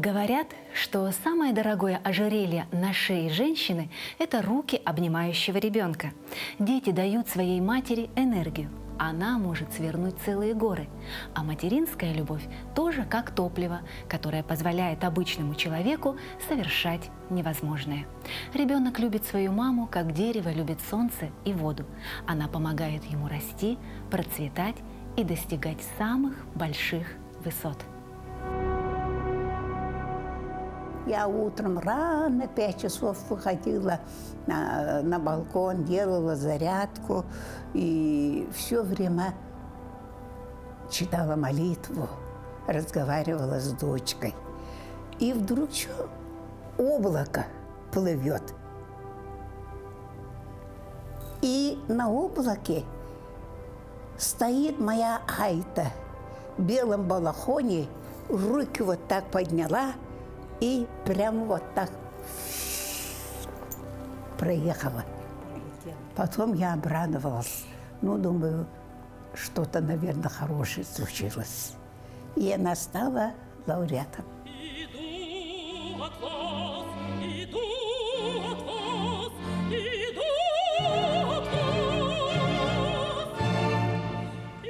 Говорят, что самое дорогое ожерелье на шее женщины – это руки обнимающего ребенка. Дети дают своей матери энергию. Она может свернуть целые горы. А материнская любовь тоже как топливо, которое позволяет обычному человеку совершать невозможное. Ребенок любит свою маму, как дерево любит солнце и воду. Она помогает ему расти, процветать и достигать самых больших высот. Я утром рано, 5 часов выходила на балкон, делала зарядку и все время читала молитву, разговаривала с дочкой. И вдруг что? Облако плывет. И на облаке стоит моя Айта в белом балахоне, руки вот так подняла, и прямо вот так проехала. Потом я обрадовалась. Ну, думаю, что-то, наверное, хорошее случилось. И она стала лауреатом. Иду от вас, иду от вас, иду от вас. И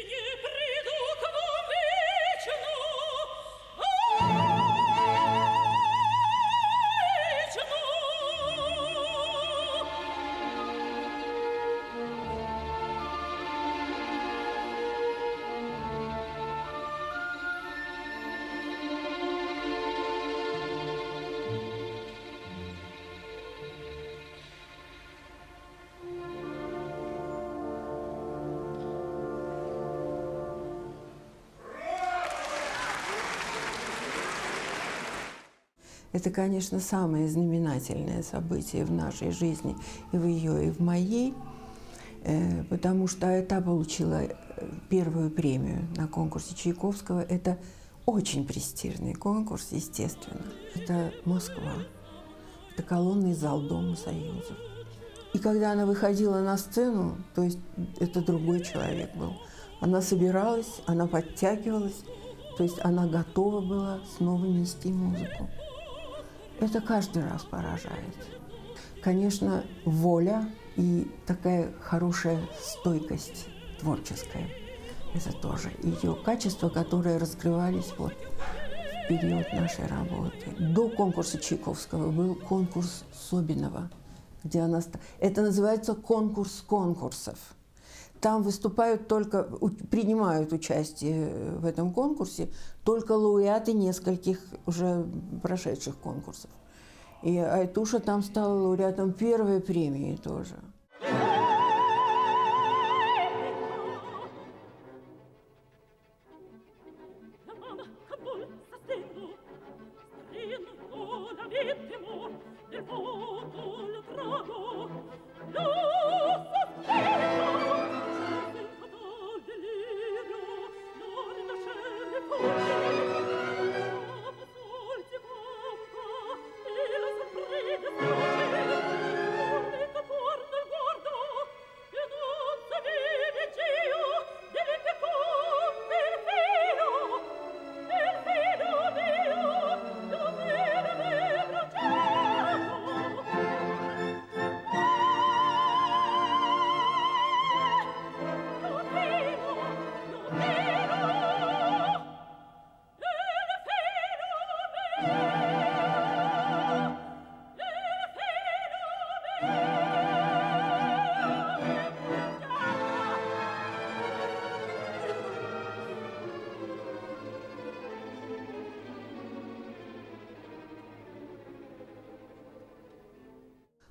не приду к вам вечно, Это, конечно, самое знаменательное событие в нашей жизни, и в ее, и в моей, потому что это получила первую премию на конкурсе Чайковского. Это очень престижный конкурс, естественно. Это Москва, это колонный зал Дома Союзов. И когда она выходила на сцену, то есть это другой человек был, она собиралась, она подтягивалась, то есть она готова была снова нести музыку. Это каждый раз поражает. Конечно, воля и такая хорошая стойкость творческая. Это тоже ее качества, которые раскрывались вот в период нашей работы. До конкурса Чайковского был конкурс Собинова, где она... Это называется конкурс конкурсов. Там выступают только, принимают участие в этом конкурсе только лауреаты нескольких уже прошедших конкурсов. И Айтуша там стала лауреатом первой премии тоже.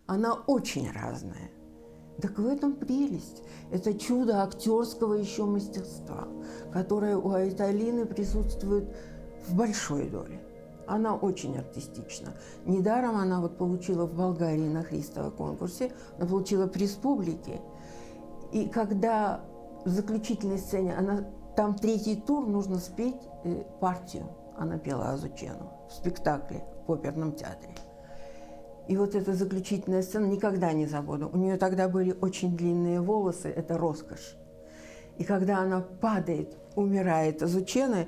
Она очень разная. Так в этом прелесть. Это чудо актерского еще мастерства, которое у Айталины присутствует в большой доле. Она очень артистична. Недаром она вот получила в Болгарии на Христово конкурсе, она получила приз публики. И когда в заключительной сцене, там третий тур, нужно спеть партию. Она пела Азучену в спектакле в оперном театре. И вот эта заключительная сцена никогда не забуду. У нее тогда были очень длинные волосы, это роскошь. И когда она падает, умирает Азучена,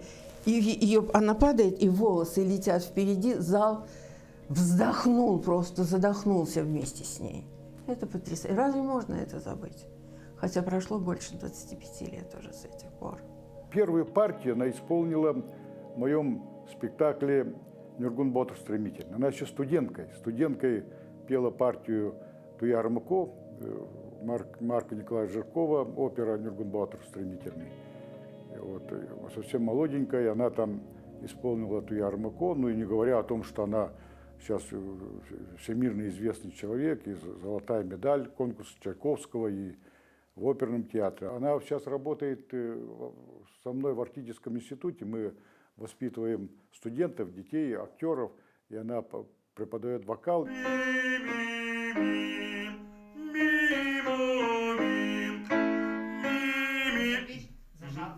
Она падает, и волосы летят впереди, зал вздохнул, просто задохнулся вместе с ней. Это потрясающе. Разве можно это забыть? Хотя прошло больше 25 лет уже с этих пор. Первую партию она исполнила в моем спектакле «Нюргун Батыр стремительный». Она еще студенткой пела партию Туя Армако, Марка Николаевича Жиркова, опера «Нюргун Батыр стремительный». Вот, совсем молоденькая, она там исполнила Туя Армако, ну и не говоря о том, что она сейчас всемирно известный человек, и золотая медаль конкурса Чайковского, и в оперном театре. Она сейчас работает со мной в Арктическом институте. Мы воспитываем студентов, детей, актеров, и она преподает вокал.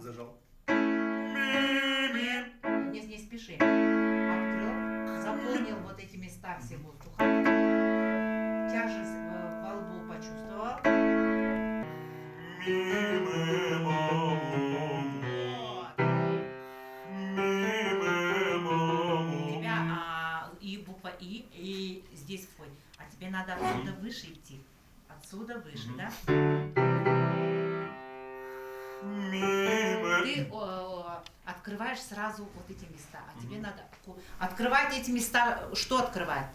Зажал. Не спеши. Открыл, заполнил вот эти места все воздухом. Тяжесть во лбу почувствовал. У тебя и буква И здесь входит. А тебе надо отсюда выше идти. Отсюда выше, да? Ты открываешь сразу вот эти места, а тебе надо открывать эти места. Что открывать?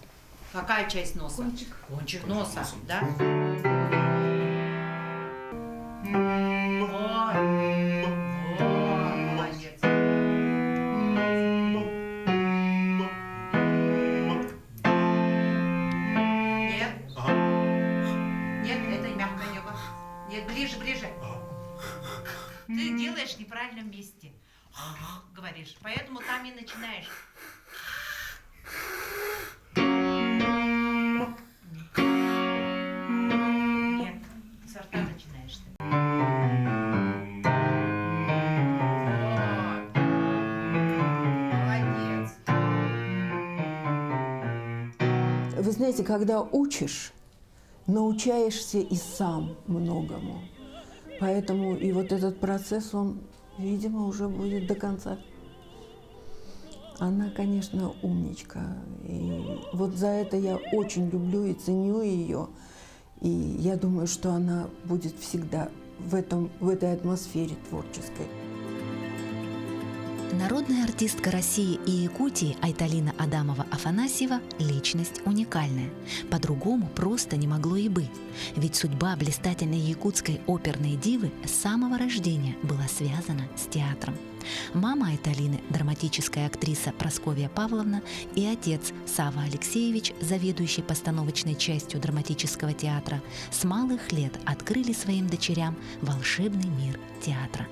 Какая часть носа? Кончик носа, да? Вот, молодец. Нет? Нет, это мягкое небо. Нет, ближе. Ты делаешь в неправильном месте. Говоришь. Поэтому там и начинаешь. Нет, с рта начинаешь ты. Вот. Молодец. Вы знаете, когда учишь, научаешься и сам многому. Поэтому и вот этот процесс, он, видимо, уже будет до конца. Она, конечно, умничка. И вот за это я очень люблю и ценю ее. И я думаю, что она будет всегда в этой атмосфере творческой. Народная артистка России и Якутии Айталина Адамова-Афанасьева – личность уникальная. По-другому просто не могло и быть. Ведь судьба блистательной якутской оперной дивы с самого рождения была связана с театром. Мама Айталины – драматическая актриса Прасковья Павловна, и отец Сава Алексеевич, заведующий постановочной частью драматического театра, с малых лет открыли своим дочерям волшебный мир театра.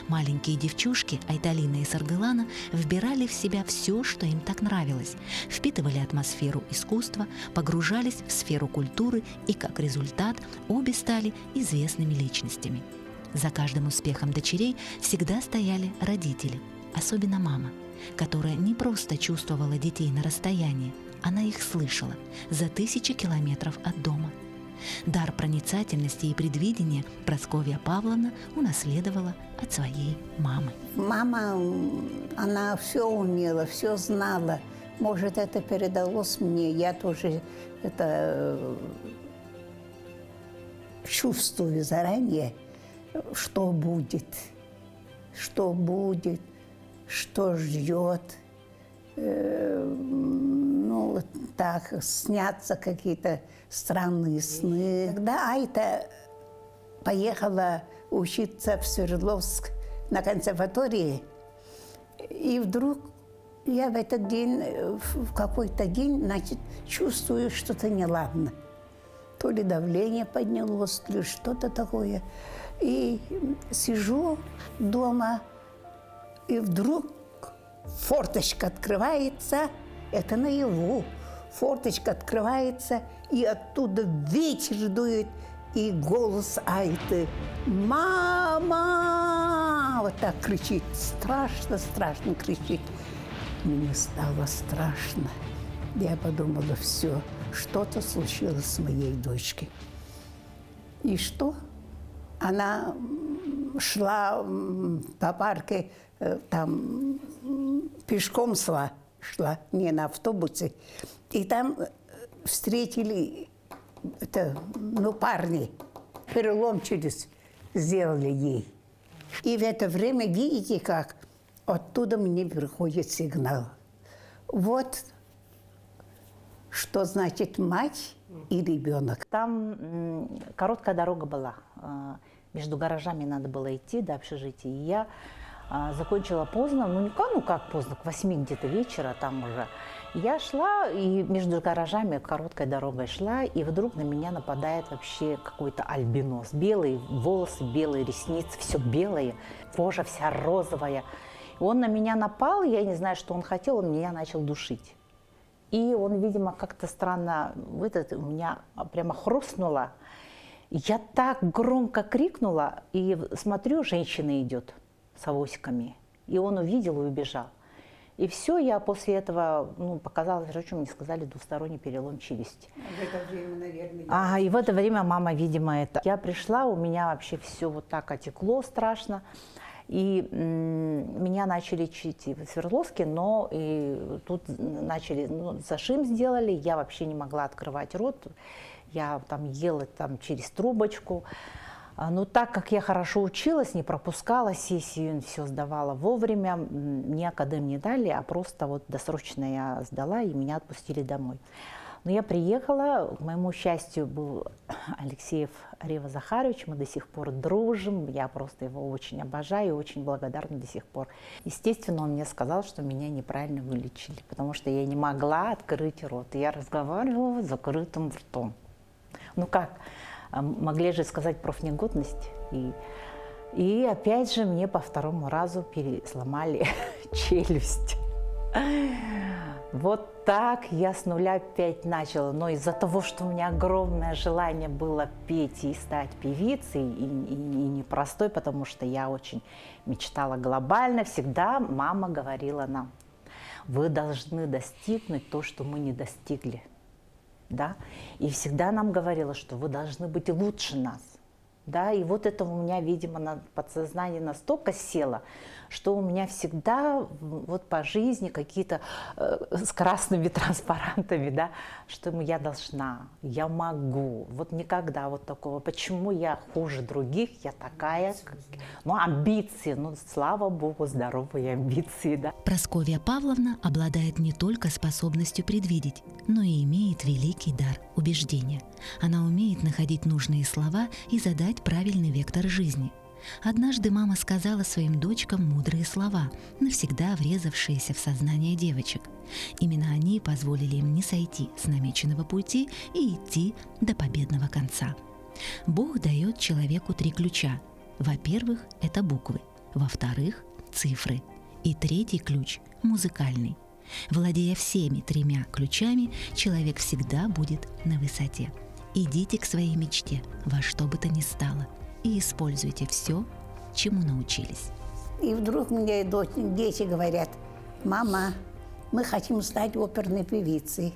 Маленькие девчушки Айталина и Саргылана вбирали в себя все, что им так нравилось, впитывали атмосферу искусства, погружались в сферу культуры и, как результат, обе стали известными личностями. За каждым успехом дочерей всегда стояли родители, особенно мама, которая не просто чувствовала детей на расстоянии, она их слышала за 1000 километров от дома. Дар проницательности и предвидения Прасковья Павловна унаследовала от своей мамы. Мама, она все умела, все знала. Может, это передалось мне. Я тоже это чувствую заранее, что будет, что ждет. Ну, так, снятся какие-то странные сны. Когда Айта поехала учиться в Свердловск на консерватории, и вдруг я в этот день, в какой-то день, значит, чувствую что-то неладно. То ли давление поднялось, то ли что-то такое. И сижу дома, и вдруг форточка открывается, это наяву. Форточка открывается, и оттуда ветер дует, и голос Айты «Мама!» Вот так кричит, страшно кричит. Мне стало страшно. Я подумала, все, что-то случилось с моей дочкой. И что? Она шла по парке, там пешком шла, не на автобусе. И там встретили парни, перелом сделали ей. И в это время, видите как, оттуда мне приходит сигнал. Вот что значит мать и ребенок. Там короткая дорога была. Между гаражами надо было идти до общежития. И я закончила поздно, как поздно, к 8 где-то вечера там уже. Я шла, и между гаражами короткой дорогой шла, и вдруг на меня нападает вообще какой-то альбинос. Белые волосы, белые ресницы, все белое, кожа вся розовая. Он на меня напал, я не знаю, что он хотел, он меня начал душить. И он, видимо, как-то странно, у меня прямо хрустнуло. Я так громко крикнула, и смотрю, женщина идет с авоськами. И он увидел и убежал. И все, я после этого, показалось врачу, мне сказали двусторонний перелом челюсти. В это время, наверное... И в это время мама, видимо, это... Я пришла, у меня вообще все вот так отекло страшно. И меня начали лечить в Свердловске, но и тут начали, зашим сделали, я вообще не могла открывать рот. Я там ела через трубочку. Но так как я хорошо училась, не пропускала сессию, все сдавала вовремя, мне академ не дали, а просто вот досрочно я сдала, и меня отпустили домой. Но я приехала, к моему счастью, был Алексеев Рева Захарович, мы до сих пор дружим, я просто его очень обожаю, очень благодарна до сих пор. Естественно, он мне сказал, что меня неправильно вылечили, потому что я не могла открыть рот, и я разговаривала с закрытым ртом. Могли же сказать профнегодность. И опять же мне по второму разу сломали челюсть. Вот так я с нуля опять начала. Но из-за того, что у меня огромное желание было петь и стать певицей, и непростой, потому что я очень мечтала глобально, всегда мама говорила нам: вы должны достигнуть то, что мы не достигли. Да? И всегда нам говорила, что вы должны быть лучше нас. Да? И вот это у меня, видимо, на подсознании настолько село, что у меня всегда вот по жизни какие-то с красными транспарантами, да, что я должна, я могу. Вот никогда вот такого. Почему я хуже других, я такая. Амбиции, слава богу, здоровые амбиции. Да. Прасковья Павловна обладает не только способностью предвидеть, но и имеет великий дар убеждения. Она умеет находить нужные слова и задать правильный вектор жизни. Однажды мама сказала своим дочкам мудрые слова, навсегда врезавшиеся в сознание девочек. Именно они позволили им не сойти с намеченного пути и идти до победного конца. Бог дает человеку 3 ключа. Во-первых, это буквы. Во-вторых, цифры. И 3-й ключ – музыкальный. Владея всеми 3 ключами, человек всегда будет на высоте. Идите к своей мечте, во что бы то ни стало, и используйте все, чему научились. И вдруг мне дети говорят: мама, мы хотим стать оперной певицей.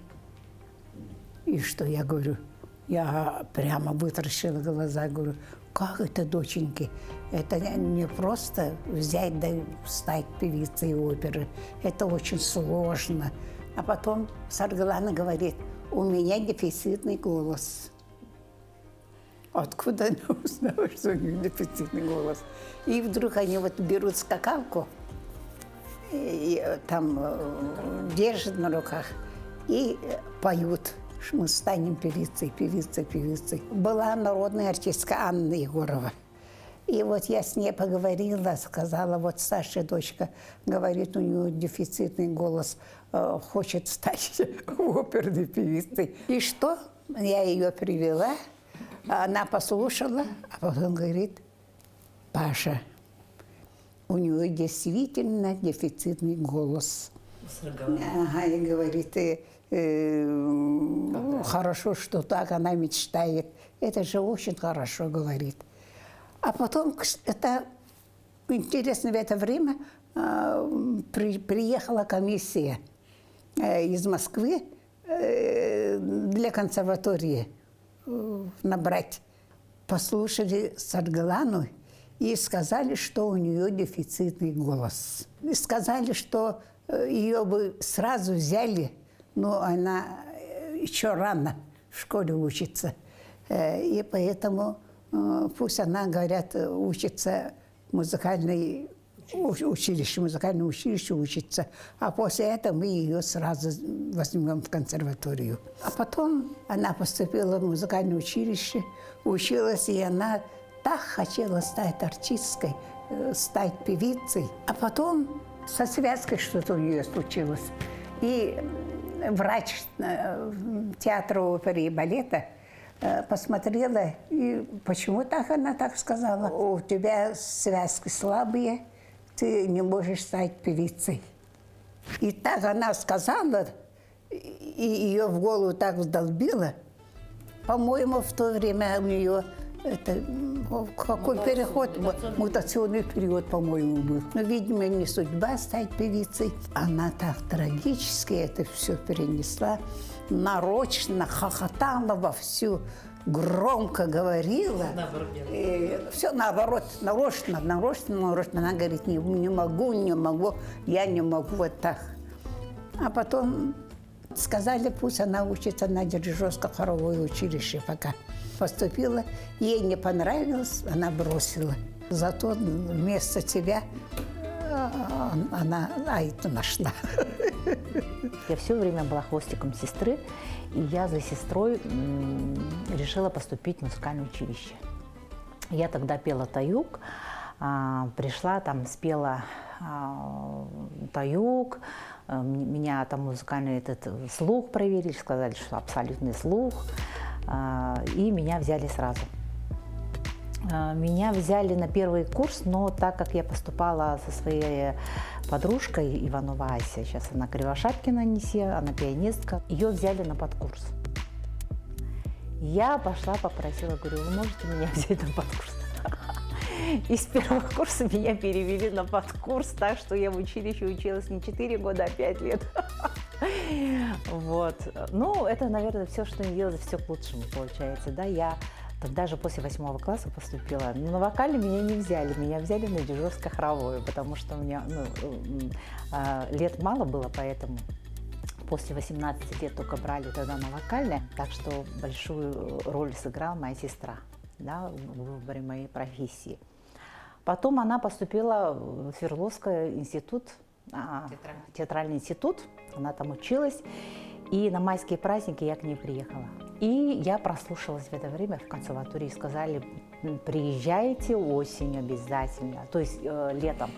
И что я говорю? Я прямо вытаращила глаза, говорю: как это, доченьки? Это не просто взять да стать певицей оперы. Это очень сложно. А потом Саргалана говорит: у меня дефицитный голос. Откуда она узнала, что у нее дефицитный голос? И вдруг они берут скакалку, и там держат на руках и поют: мы станем певицей, певицей, певицей. Была народная артистка Анна Егорова. И вот я с ней поговорила, сказала: вот старшая дочка говорит, у нее дефицитный голос, хочет стать оперной певицей. И что? Я ее привела. Она послушала, а потом говорит: Паша, у нее действительно дефицитный голос. Ага, и говорит: хорошо, что так она мечтает. Это же очень хорошо, говорит. А потом, это интересно, в это время приехала комиссия из Москвы для консерватории набрать. Послушали Саргалану И сказали, что у нее дефицитный голос. И сказали, что ее бы сразу взяли, но она еще рано в школе учится. И поэтому пусть она, говорят, учится в музыкальном училище учится. А после этого мы ее сразу возьмем в консерваторию. А потом она поступила в музыкальное училище, училась, и она так хотела стать артисткой, стать певицей. А потом со связкой что-то у нее случилось. И врач театра оперы и балета посмотрела, и почему так она так сказала? У тебя связки слабые, ты не можешь стать певицей. И так она сказала, и ее в голову так вдолбила. По-моему, в то время у нее какой переход, мутационный период, по-моему, был. Но, видимо, не судьба стать певицей. Она так трагически это все перенесла, нарочно хохотала вовсю, громко говорила. Все наоборот, нарочно. Она говорит, не могу, я не могу вот так. А потом сказали, пусть она учится на дирижерско-хоровое училище пока. Поступила, ей не понравилось, она бросила. Зато вместо тебя она это нашла. Я все время была хвостиком сестры, и я за сестрой решила поступить в музыкальное училище. Я тогда пела таюк, пришла, там спела таюк, меня там музыкальный этот слух проверили, сказали, что абсолютный слух, и меня взяли сразу. Меня взяли на первый курс, но так как я поступала со своей подружкой Иванова Ася, сейчас она Кривошапкина Анисия, она пианистка, ее взяли на подкурс. Я пошла, попросила, говорю, вы можете меня взять на подкурс? И с первого курса меня перевели на подкурс, так что я в училище училась не 4 года, а 5 лет. Вот. Ну, это, наверное, все, что не делать, все к лучшему получается. Да, я тогда же после 8 класса поступила. Но на вокале меня не взяли, меня взяли на дирижерско-хоровое, потому что у меня лет мало было, поэтому после 18 лет только брали тогда на вокальное. Так что большую роль сыграла моя сестра, да, в выборе моей профессии. Потом она поступила в Свердловский институт, театральный институт, она там училась, и на майские праздники я к ней приехала. И я прослушалась в это время в консерватории, сказали, приезжайте осенью обязательно, то есть летом.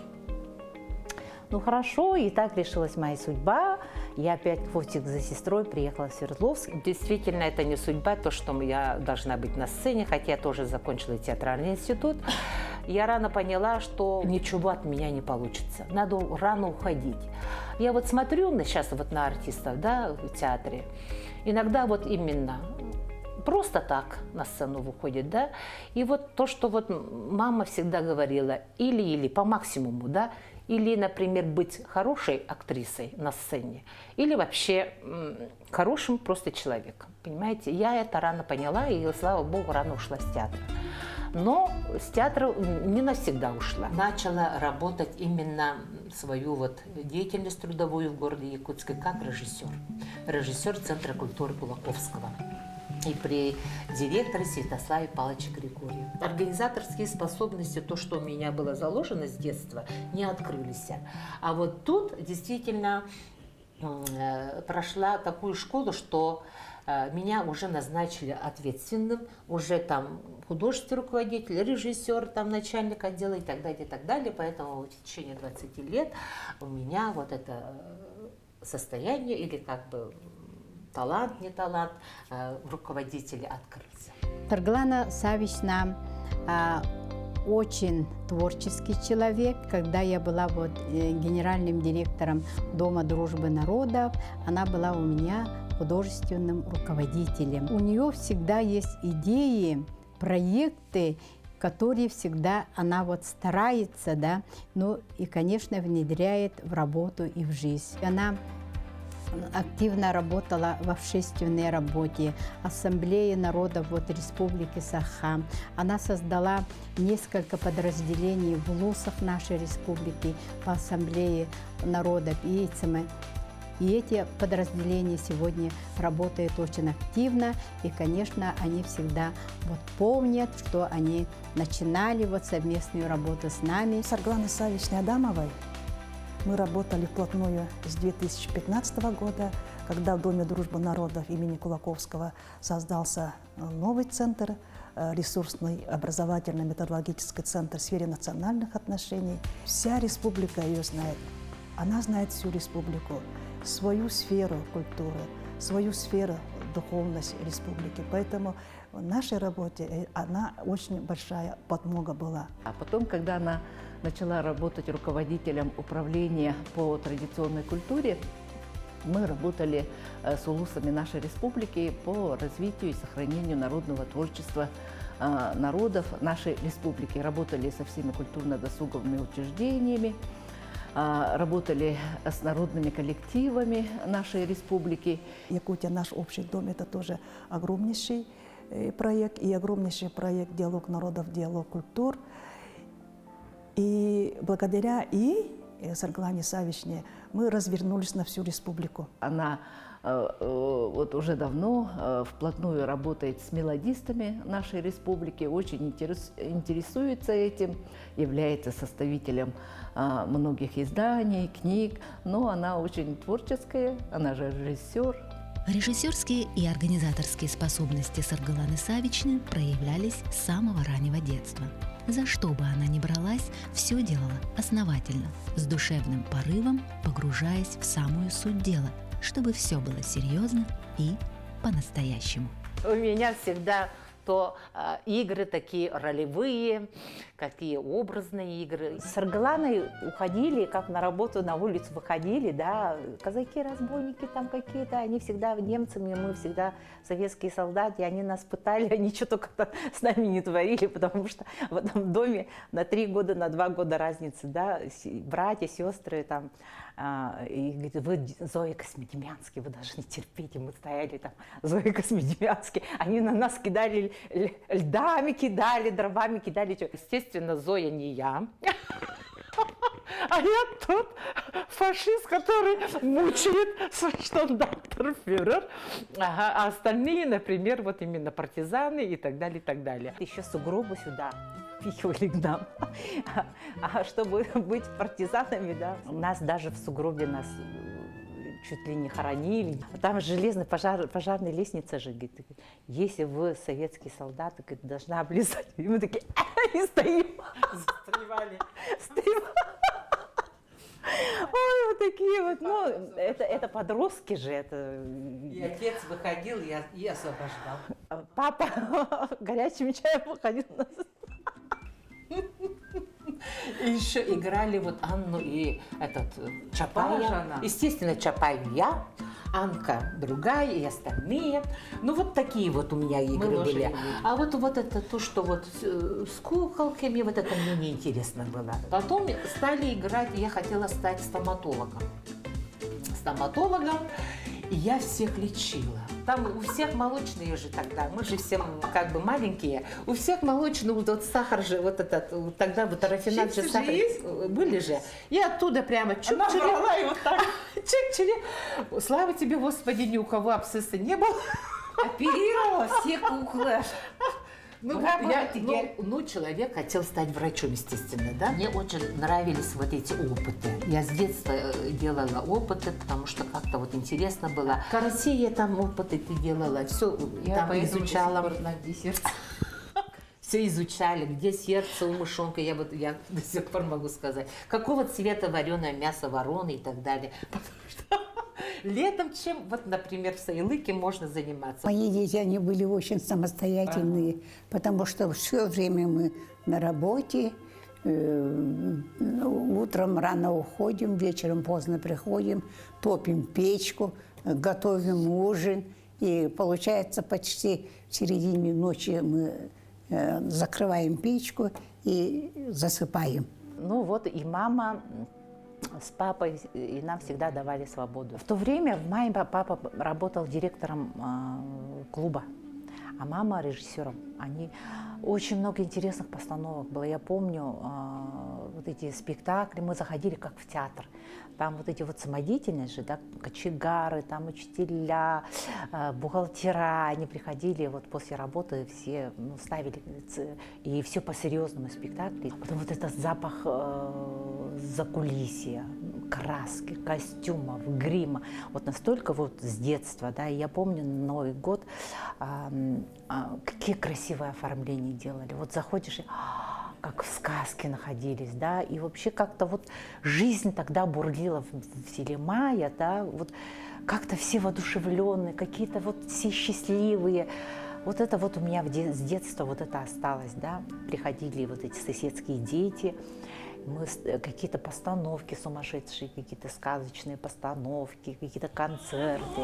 Ну хорошо, и так решилась моя судьба. Я опять хвостик за сестрой приехала в Свердловск. Действительно, это не судьба, то, что я должна быть на сцене, хотя я тоже закончила театральный институт. Я рано поняла, что ничего от меня не получится. Надо рано уходить. Я вот смотрю сейчас вот на артистов, да, в театре. Иногда вот именно просто так на сцену выходит, да. И вот то, что вот мама всегда говорила, или по максимуму, да, или, например, быть хорошей актрисой на сцене, или вообще хорошим просто человеком, понимаете? Я это рано поняла, и, слава богу, рано ушла с театра. Но с театра не навсегда ушла. Начала работать именно свою вот деятельность трудовую в городе Якутске как режиссер. Режиссер Центра культуры Кулаковского. И при директоре Святославе Павловиче Григорьеве. Организаторские способности, то, что у меня было заложено с детства, не открылись. А вот тут действительно прошла такую школу, что меня уже назначили ответственным, уже там художественный руководитель, режиссер, там начальник отдела и так далее. Поэтому в течение 20 лет у меня вот это состояние или как бы талант, не талант, руководителя открылся. Тарглана Савична очень творческий человек. Когда я была вот генеральным директором Дома дружбы народов, она была у меня художественным руководителем. У нее всегда есть идеи, проекты, которые всегда она вот старается, да, ну и, конечно, внедряет в работу и в жизнь. Она активно работала в общественной работе, Ассамблеи народов Республики Саха. Она создала несколько подразделений в ЛУСах нашей республики по Ассамблее народов Яйцами. И эти подразделения сегодня работают очень активно, и, конечно, они всегда помнят, что они начинали совместную работу с нами. С Аргланой Савичной Адамовой мы работали вплотную с 2015 года, когда в Доме дружбы народов имени Кулаковского создался новый центр, ресурсный образовательно-методологический центр в сфере национальных отношений. Вся республика ее знает. Она знает всю республику, свою сферу культуры, свою сферу духовности республики. Поэтому в нашей работе она очень большая подмога была. А потом, когда она начала работать руководителем управления по традиционной культуре, мы работали с улусами нашей республики по развитию и сохранению народного творчества народов нашей республики. Работали со всеми культурно-досуговыми учреждениями, работали с народными коллективами нашей республики. Якутия, наш общий дом, это тоже огромнейший проект, и огромнейший проект «Диалог народов, диалог культур». И благодаря Сарглане Савичне мы развернулись на всю республику. Она уже давно вплотную работает с мелодистами нашей республики, очень интересуется этим, является составителем многих изданий, книг, но она очень творческая, она же режиссер. Режиссерские и организаторские способности Саргаланы Савичны проявлялись с самого раннего детства. За что бы она ни бралась, все делала основательно, с душевным порывом, погружаясь в самую суть дела, чтобы все было серьезно и по-настоящему. У меня всегда то игры такие ролевые, какие образные игры. С Аргланой уходили, как на работу, на улицу выходили, да, казаки-разбойники там какие-то, они всегда немцами, мы всегда советские солдаты, они нас пытали, они что только с нами не творили, потому что в этом доме на 3 года, на 2 года разницы, да, братья, сестры там, и говорит, вы Зоя Космодемьянский, вы должны терпеть, и мы стояли там, Зоя Космодемьянский, они на нас кидали льдами, кидали, дровами кидали, естественно, Зоя не я. А я тот фашист, который мучает штандартенфюрер. Ага, а остальные, например, вот именно партизаны и так далее, и так далее. Еще сугробы сюда впихивали к нам. А чтобы быть партизанами, да, нас даже в сугробе нас чуть ли не хоронили. Там железная пожарная лестница же, говорит, если вы советские солдаты, говорит, должна облизать. И мы такие, и стоим. Застревали. Ой, вот такие вот, ну, это подростки же, это... И отец выходил и освобождал. Папа горячим чаем выходил. И еще играли вот Анну и Чапая. Естественно, Чапаю я, Анка другая и остальные. Ну, вот такие вот у меня игры были. А вот это то, что вот с куколками, вот это мне неинтересно было. Потом стали играть, я хотела стать стоматологом. И я всех лечила. Там у всех молочные же тогда, мы же все как бы маленькие, у всех молочный вот сахар же, вот этот, тогда вот рафинад же сахар были же. И оттуда прямо чик-чири. Вот так. Чик-чири. Слава тебе, Господи, ни у кого абсцесса не было. Оперировала все куклы. Человек хотел стать врачом, естественно, да? Мне очень нравились вот эти опыты. Я с детства делала опыты, потому что как-то вот интересно было. Карасия там опыты ты делала, все там изучала. Все изучали, где сердце у мышонка, я до сих пор могу сказать. Какого цвета вареное мясо вороны и так далее. Летом чем, вот, например, в Сайлыке можно заниматься? Мои дети, они были очень самостоятельные, потому что все время мы на работе, утром рано уходим, вечером поздно приходим, топим печку, готовим ужин. И получается, почти в середине ночи мы закрываем печку и засыпаем. Ну вот и мама с папой, и нам всегда давали свободу. В то время в мае папа работал директором клуба, а мама режиссером. Очень много интересных постановок было. Я помню вот эти спектакли, мы заходили как в театр. Там вот эти вот самодеятельность же, да, кочегары, там учителя, бухгалтера, они приходили вот после работы, все ставили, и все по-серьезному спектакли. Потом вот этот запах закулисья, краски, костюмов, грима, вот настолько вот с детства, да, и я помню Новый год, какие красивые оформления делали. Вот заходишь и как в сказке находились, да, и вообще как-то вот жизнь тогда бурлила в селе Мая, да, вот как-то все воодушевленные, какие-то вот все счастливые. Вот это вот у меня с детства вот это осталось, да, приходили вот эти соседские дети, мы какие-то постановки сумасшедшие, какие-то сказочные постановки, какие-то концерты.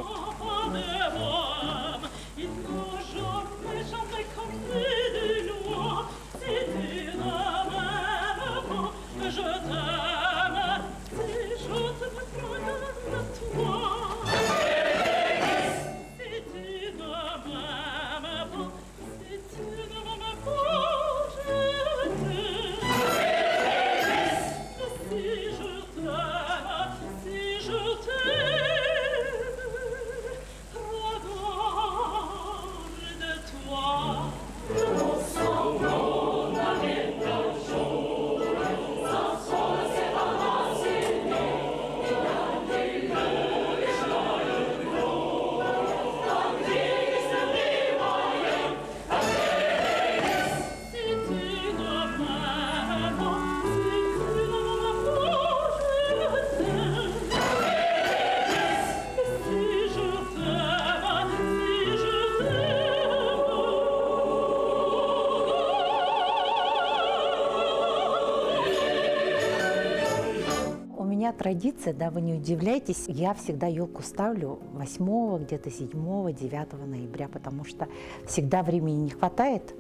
Традиция, да, вы не удивляйтесь, я всегда елку ставлю 8, где-то 7, 9 ноября, потому что всегда времени не хватает.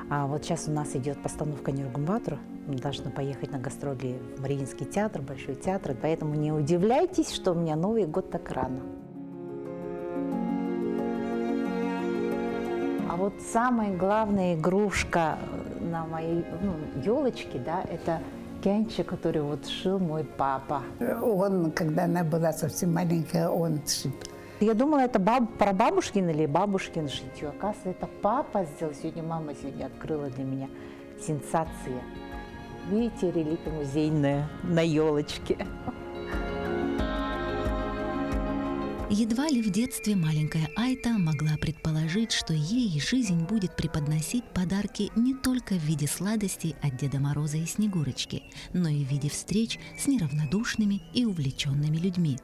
А вот сейчас у нас идет постановка Нюргун Батор, мы должны поехать на гастроли в Мариинский театр, Большой театр, поэтому не удивляйтесь, что у меня Новый год так рано. А вот самая главная игрушка на моей елочке, да, это кянчик, который вот шил мой папа. Он, когда она была совсем маленькая, он шил. Я думала, это прабабушкин или бабушкин шитье. Оказывается, это папа сделал. Сегодня мама открыла для меня сенсация. Видите, реликвия музейная на елочке. Едва ли в детстве маленькая Айта могла предположить, что ей жизнь будет преподносить подарки не только в виде сладостей от Деда Мороза и Снегурочки, но и в виде встреч с неравнодушными и увлеченными людьми.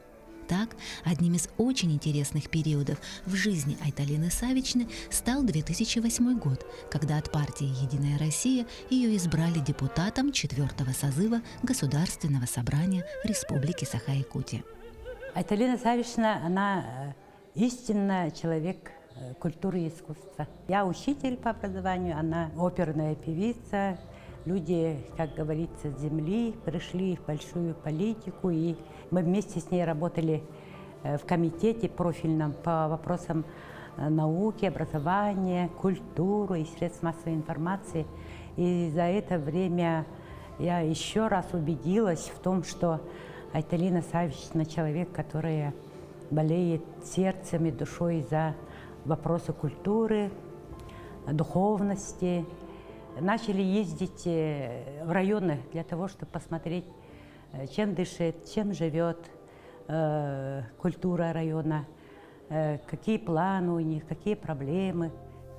Так, одним из очень интересных периодов в жизни Айталины Савичны стал 2008 год, когда от партии «Единая Россия» ее избрали депутатом 4-го созыва Государственного собрания Республики Саха-Якутия. Айталина Савична, она истинно человек культуры и искусства. Я учитель по образованию, она оперная певица. Люди, как говорится, с земли пришли в большую политику, и мы вместе с ней работали в комитете профильном по вопросам науки, образования, культуры и средств массовой информации. И за это время я еще раз убедилась в том, что Айталина Савична — человек, который болеет сердцем и душой за вопросы культуры, духовности. Начали ездить в районы для того, чтобы посмотреть, чем дышит, чем живет культура района, какие планы у них, какие проблемы.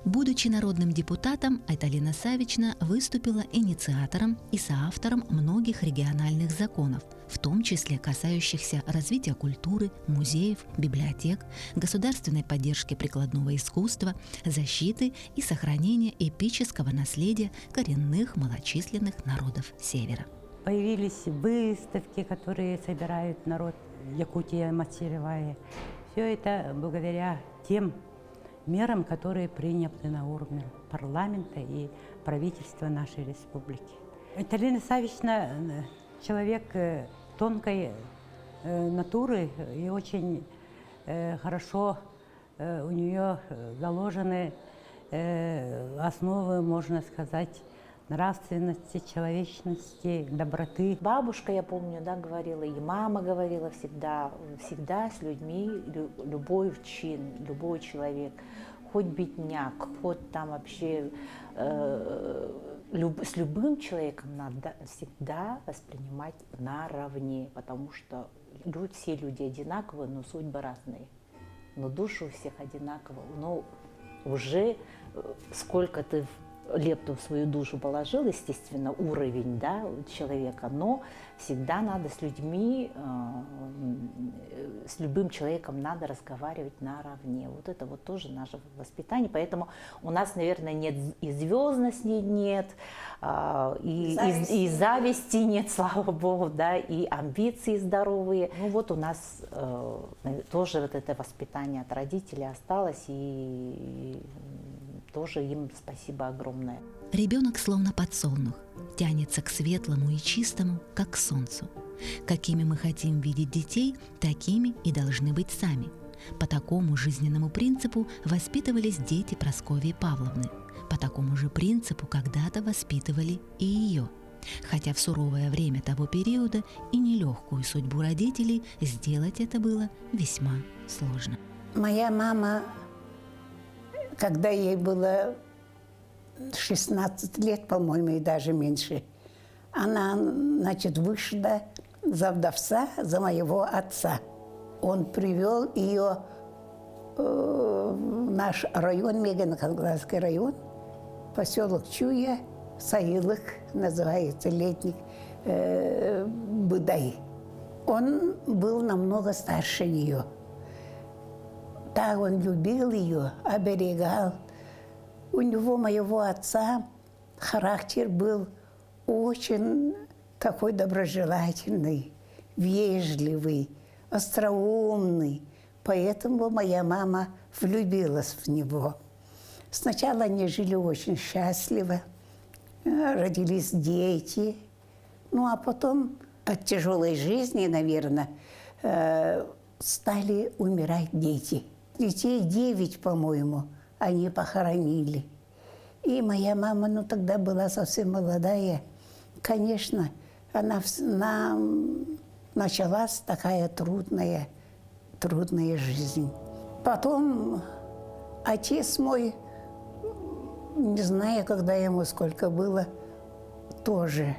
Будучи народным депутатом, Айталина Савична выступила инициатором и соавтором многих региональных законов, в том числе касающихся развития культуры, музеев, библиотек, государственной поддержки прикладного искусства, защиты и сохранения эпического наследия коренных малочисленных народов Севера. Появились выставки, которые собирают народ Якутия матеревая. Все это благодаря тем мерам, которые приняты на уровне парламента и правительства нашей республики. Айталина Савична — человек тонкой натуры и очень хорошо у нее заложены основы, можно сказать, нравственности, человечности, доброты. Бабушка, я помню, да, говорила, и мама говорила всегда, всегда с людьми любой чин, любой человек, хоть бедняк, хоть там вообще с любым человеком надо всегда воспринимать наравне, потому что все люди одинаковые, но судьбы разные. Но души у всех одинаковые. Но уже сколько ты лепту в свою душу положил, естественно, уровень, да, человека, но всегда надо с людьми, с любым человеком надо разговаривать наравне. Вот это вот тоже наше воспитание, поэтому у нас, наверное, нет и звездности нет, и зависти нет, слава богу, да, и амбиции здоровые. Ну вот у нас тоже вот это воспитание от родителей осталось, и тоже им спасибо огромное. Ребенок словно подсолнух, тянется к светлому и чистому, как к солнцу. Какими мы хотим видеть детей, такими и должны быть сами. По такому жизненному принципу воспитывались дети Прасковьи Павловны. По такому же принципу когда-то воспитывали и ее. Хотя в суровое время того периода и нелегкую судьбу родителей сделать это было весьма сложно. Моя мама, когда ей было 16 лет, по-моему, и даже меньше, она, значит, вышла за вдовца, за моего отца. Он привел ее в наш район, Мегано-Калгасский район, поселок Чуя, Саилык, называется, летник, Быдай. Он был намного старше нее. Так он любил ее, оберегал. У него, моего отца, характер был очень такой доброжелательный, вежливый, остроумный. Поэтому моя мама влюбилась в него. Сначала они жили очень счастливо, родились дети. Ну, а потом от тяжелой жизни, наверное, стали умирать дети. Детей 9, по-моему, они похоронили. И моя мама, ну, тогда была совсем молодая. Конечно, она началась такая трудная жизнь. Потом отец мой, не знаю, когда ему сколько было, тоже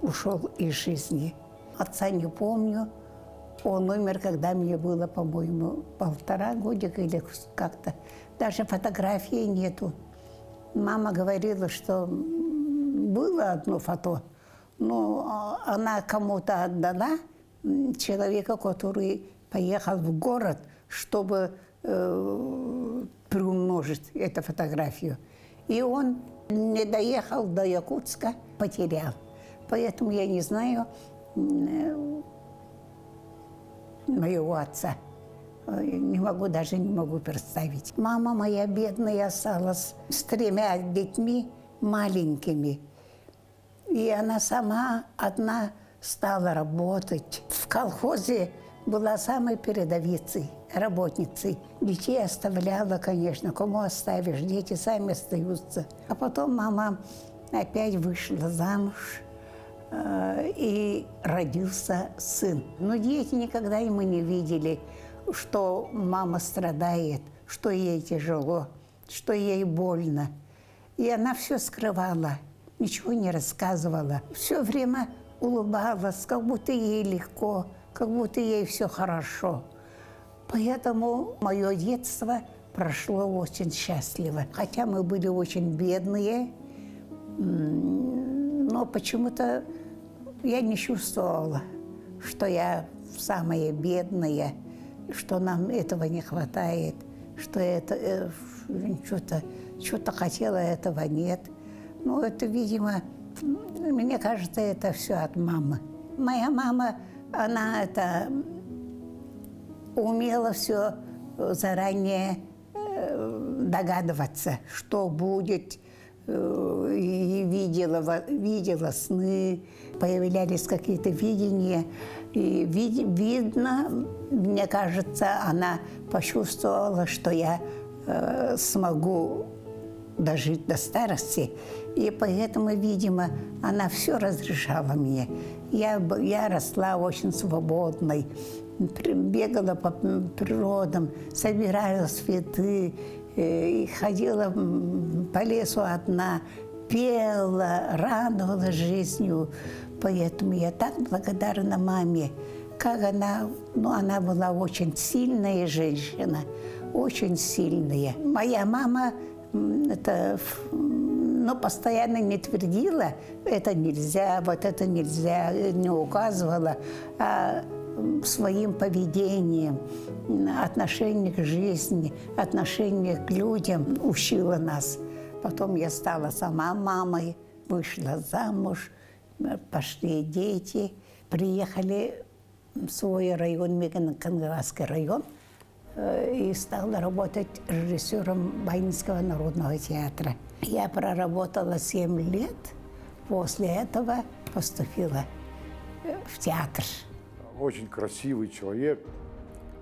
ушел из жизни. Отца не помню. Он умер, когда мне было, по-моему, 1,5 годика или как-то. Даже фотографии нету. Мама говорила, что было одно фото, но она кому-то отдала, человека, который поехал в город, чтобы приумножить эту фотографию. И он не доехал до Якутска, потерял. Поэтому я не знаю моего отца. Не могу представить. Мама моя бедная осталась с 3 детьми маленькими. И она сама одна стала работать. В колхозе была самой передовицей, работницей. Детей оставляла, конечно. Кому оставишь? Дети сами остаются. А потом мама опять вышла замуж. И родился сын. Но дети никогда ему не видели, что мама страдает, что ей тяжело, что ей больно. И она все скрывала, ничего не рассказывала. Все время улыбалась, как будто ей легко, как будто ей все хорошо. Поэтому мое детство прошло очень счастливо. Хотя мы были очень бедные, но почему-то я не чувствовала, что я самая бедная, что нам этого не хватает, что это что-то хотела, этого нет. Ну, это, видимо, мне кажется, это все от мамы. Моя мама, она умела все заранее догадываться, что будет, и видела сны, появлялись какие-то видения. И видно, мне кажется, она почувствовала, что я смогу дожить до старости. И поэтому, видимо, она все разрешала мне. Я росла очень свободной, бегала по природам, собирала цветы, и ходила по лесу одна, пела, радовалась жизнью. Поэтому я так благодарна маме, как она была очень сильная женщина, очень сильная. Моя мама постоянно не твердила, это нельзя, вот это нельзя, не указывала, а своим поведением, отношение к жизни, отношение к людям учила нас. Потом я стала сама мамой, вышла замуж, пошли дети, приехали в свой район, Меган-Кангавасский район, и стала работать режиссером Байнинского народного театра. Я проработала 7 лет, после этого поступила в театр. Очень красивый человек,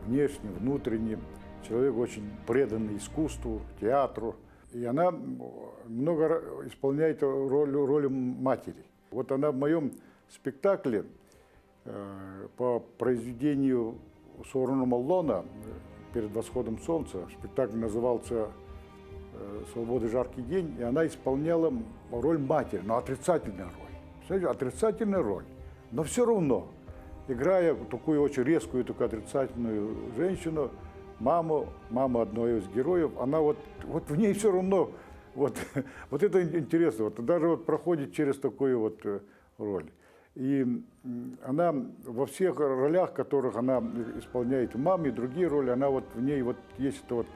внешне, внутренне, человек очень преданный искусству, театру. И она много исполняет роли матери. Вот она в моем спектакле по произведению Сооронбай Молдона «Перед восходом солнца», спектакль назывался «Свобода. Жаркий день», и она исполняла роль матери, но отрицательную роль. Представляете, отрицательная роль, но все равно, играя такую очень резкую, такую отрицательную женщину, маму одного из героев, она вот в ней все равно, вот это интересно, вот даже вот проходит через такую вот роль. И она во всех ролях, которых она исполняет, маме и другие роли, она вот в ней вот есть это вот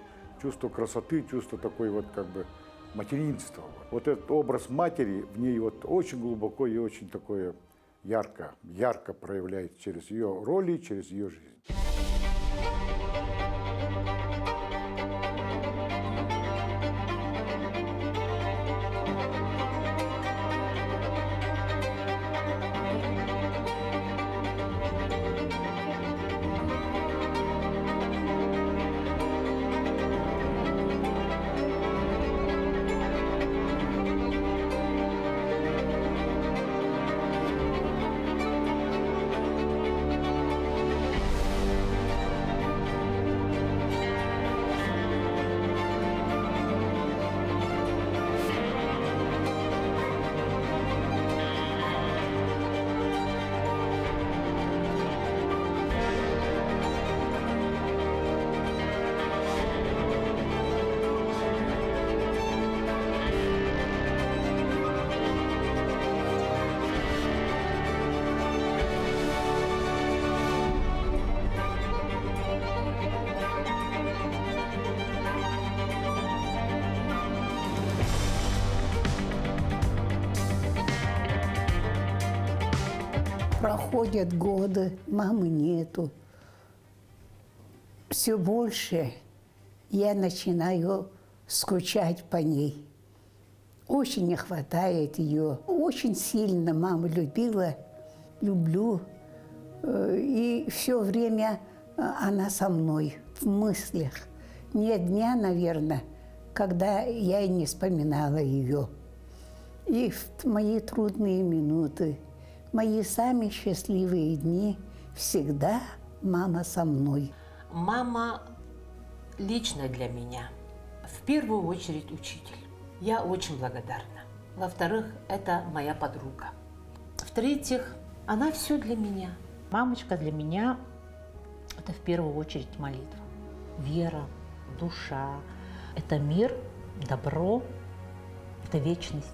чувство красоты, чувство такой вот как бы материнства. Вот этот образ матери в ней вот очень глубоко и очень такое ярко проявляется через ее роли, через ее жизнь. Проходят годы, мамы нету. Все больше я начинаю скучать по ней. Очень не хватает ее. Очень сильно маму любила, люблю. И все время она со мной в мыслях. Нет дня, наверное, когда я и не вспоминала ее. И в мои трудные минуты, мои самые счастливые дни всегда мама со мной. Мама лично для меня в первую очередь учитель. Я очень благодарна. Во-вторых, это моя подруга. В-третьих, она все для меня. Мамочка для меня – это в первую очередь молитва, вера, душа. Это мир, добро, это вечность.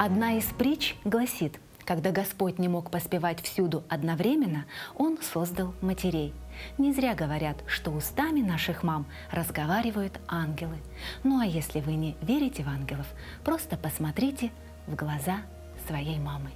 Одна из притч гласит, когда Господь не мог поспевать всюду одновременно, Он создал матерей. Не зря говорят, что устами наших мам разговаривают ангелы. Ну а если вы не верите в ангелов, просто посмотрите в глаза своей мамы.